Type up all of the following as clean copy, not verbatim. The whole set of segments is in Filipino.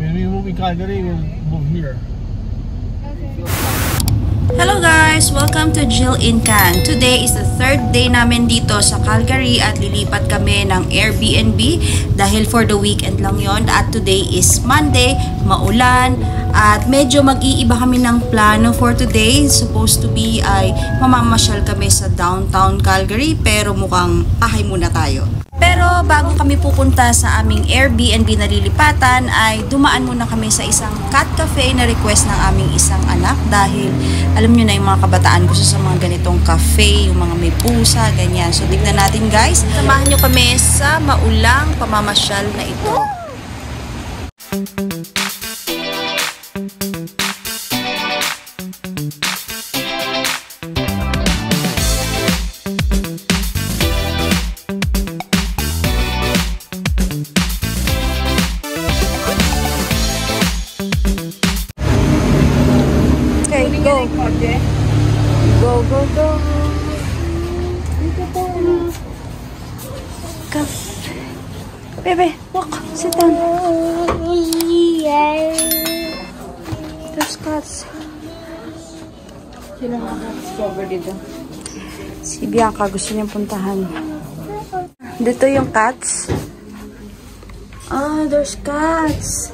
Maybe we move in Calgary, we'll move here. Hello guys! Welcome to Jill in Can. Today is the third day namin dito sa Calgary at lilipat kami ng Airbnb dahil for the weekend lang yon. At today is Monday, maulan at medyo mag-iiba kami ng plano for today. Supposed to be ay mamamasyal kami sa downtown Calgary pero mukhang bahay muna tayo. Pero bago kami pupunta sa aming Airbnb na lilipatan ay dumaan muna kami sa isang cat cafe na request ng aming isang anak dahil alam nyo na yung mga kabataan gusto sa mga ganitong cafe, yung mga may pusa, ganyan. So tignan natin guys, samahan nyo kami sa maulang pamamasyal na ito. Go, go, go. Come. Baby, walk. Sit down. There's cats. Sino makaka-discover dito? Si Bianca gusto niyang puntahan. Dito yung cats. Ah, there's cats.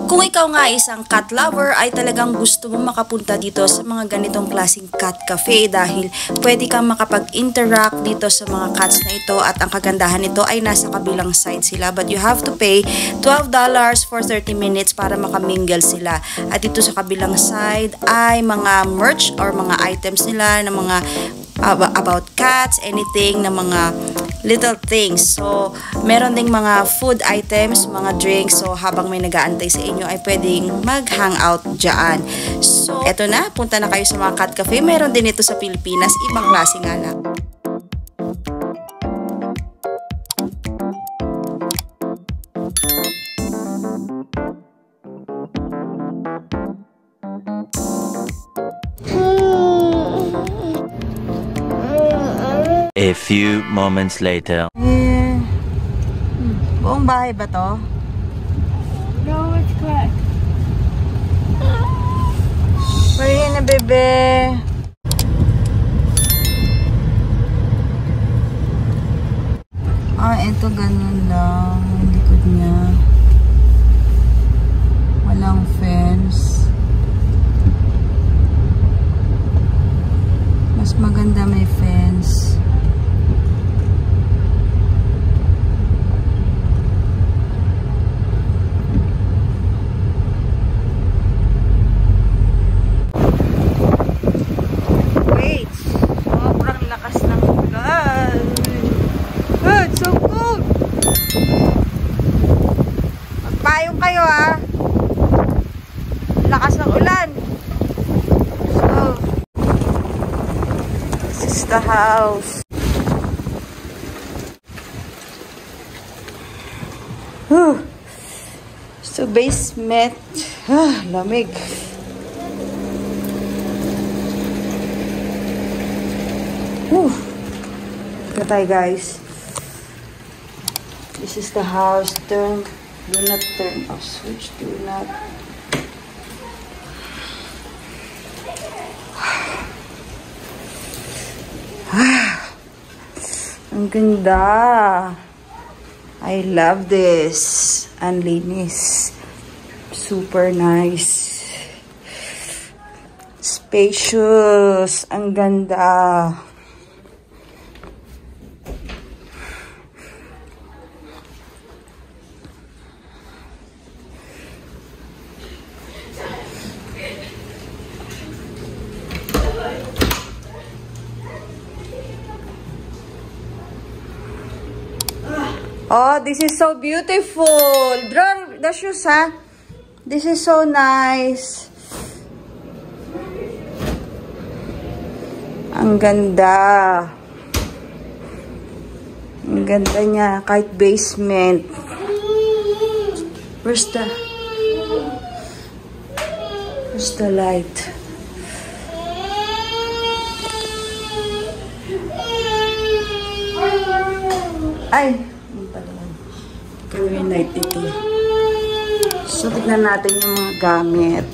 Kung ikaw nga isang cat lover ay talagang gusto mong makapunta dito sa mga ganitong klaseng cat cafe dahil pwede kang makapag-interact dito sa mga cats na ito at ang kagandahan nito ay nasa kabilang side sila but you have to pay $12 for 30 minutes para makamingle sila. At dito sa kabilang side ay mga merch or mga items nila na mga about cats, anything na mga little things. So, meron ding mga food items, mga drinks. So, habang may nag-aantay sa inyo ay pwedeng mag-hangout dyan. So, eto na. Punta na kayo sa mga cat cafe. Meron din ito sa Pilipinas. Ibang klase nga lang. A few moments later. Buong bahay ba to? No, it's cracked. Pwede na, bebe. Ah, ito ganun lang. Ang likod niya. Walang fence. Mas maganda may fence. Magpayong kayo ha. Lakas ng ulan. So, this is the house. So, basement. Lamig. Katay guys. This is the house. Do not turn off switch. Do not. Ang ganda. I love this. Ang linis. Super nice. Spacious. Ang ganda. Oh, this is so beautiful. Draw the shoes, ha? This is so nice. Ang ganda. Ang ganda niya. Kahit basement. Where's the light? Ay, yun pala yan. Korean night ito. So, tignan natin yung mga gamit.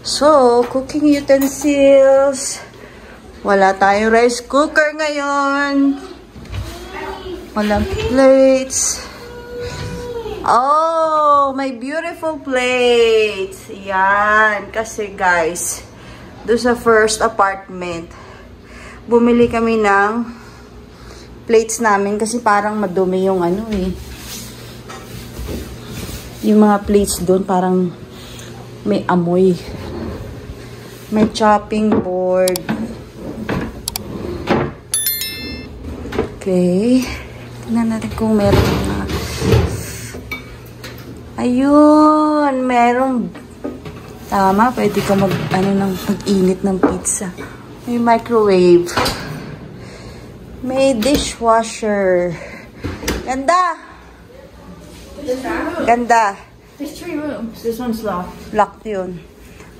So, cooking utensils. Wala tayong rice cooker ngayon. Walang plates. Oh, my beautiful plates. Yan. Kasi guys, doon sa first apartment, bumili kami ng plates namin kasi parang madumi yung ano eh. Yung mga plates doon parang may amoy. May chopping board. Okay. Tingnan natin kung meron na. Ayun, merong tama, pwede ka mag-init ng pizza. May microwave. May dishwasher. Ganda! Ganda. There's 3 rooms. This one's locked. Locked yun.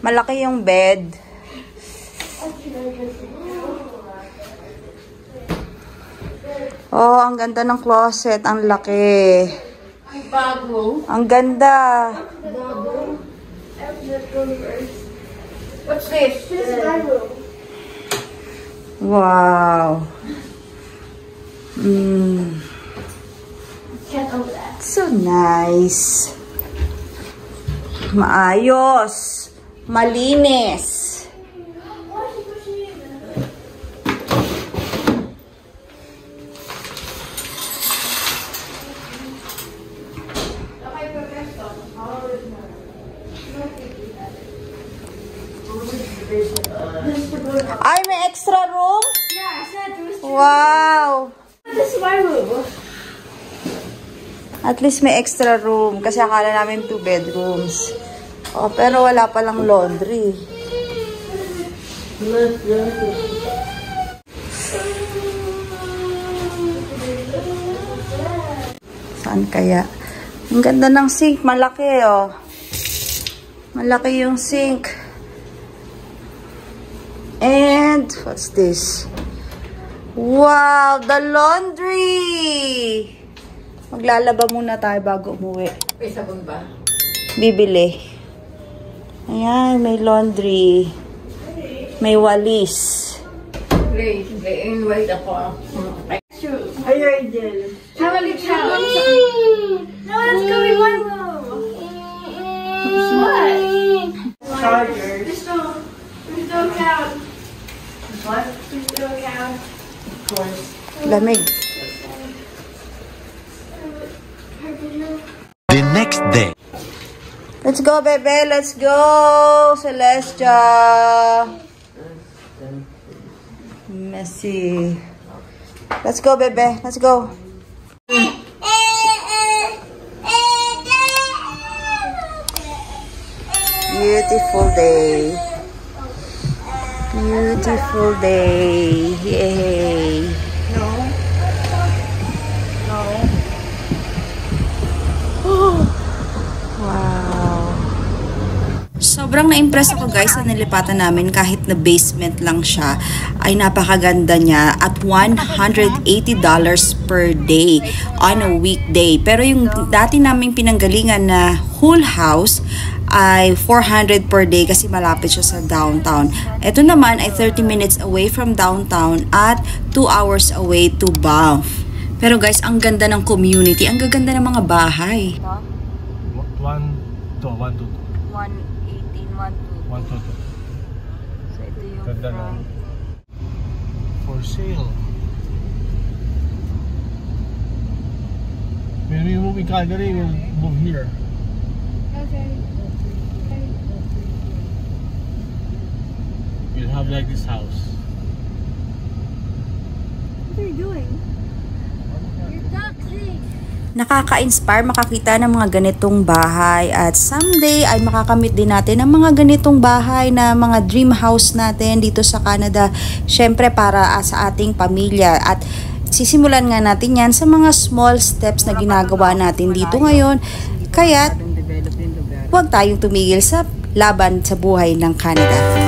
Malaki yung bed. Oh, ang ganda ng closet. Ang laki. Bago. Ang ganda. Bago. What's this? This is my room. Wow. Can't open that. So nice. Maayos. Malinis. Ay, may extra room? Yeah, I said there was 2. Wow. This is my room. At least may extra room. Kasi akala namin 2 bedrooms. Oh, pero wala palang laundry. Saan kaya? Ang ganda ng sink. Malaki, oh. Malaki yung sink. And, what's this? Wow, the laundry! Maglalaba muna tayo bago umuwi. May sabon ba? Bibili. Ayan, may laundry. May walis. Great. Invite ako. I already did. How many pounds? No, let's go in one room. What? Chargers. There's no count. What? There's no count. Of course. Lamig. The next day. Let's go, bebe. Let's go, Celestia. Messy. Let's go, bebe. Let's go. Beautiful day. Beautiful day. Yay. No. No. Wow. Sobrang na-impress ako guys sa nilipatan namin kahit na basement lang siya ay napakaganda niya at $180 per day on a weekday. Pero yung dati naming pinanggalingan na whole house ay 400 per day kasi malapit siya sa downtown. Ito naman ay 30 minutes away from downtown at 2 hours away to Banff. Pero guys, ang ganda ng community. Ang gaganda ng mga bahay. 1 to 1 to 118, 1 1 to 2. So ito yung Ganda na. front. For sale. When we move in Calgary, we'll move here. Okay. We'll have like this house. What are you doing? You're not clean. Nakaka-inspire makakita ng mga ganitong bahay at someday ay makakamit din natin ang mga ganitong bahay na mga dream house natin dito sa Canada. Syempre para sa ating pamilya at sisimulan nga natin yan sa mga small steps na ginagawa natin dito ngayon. Kaya huwag tayong tumigil sa laban sa buhay ng Canada.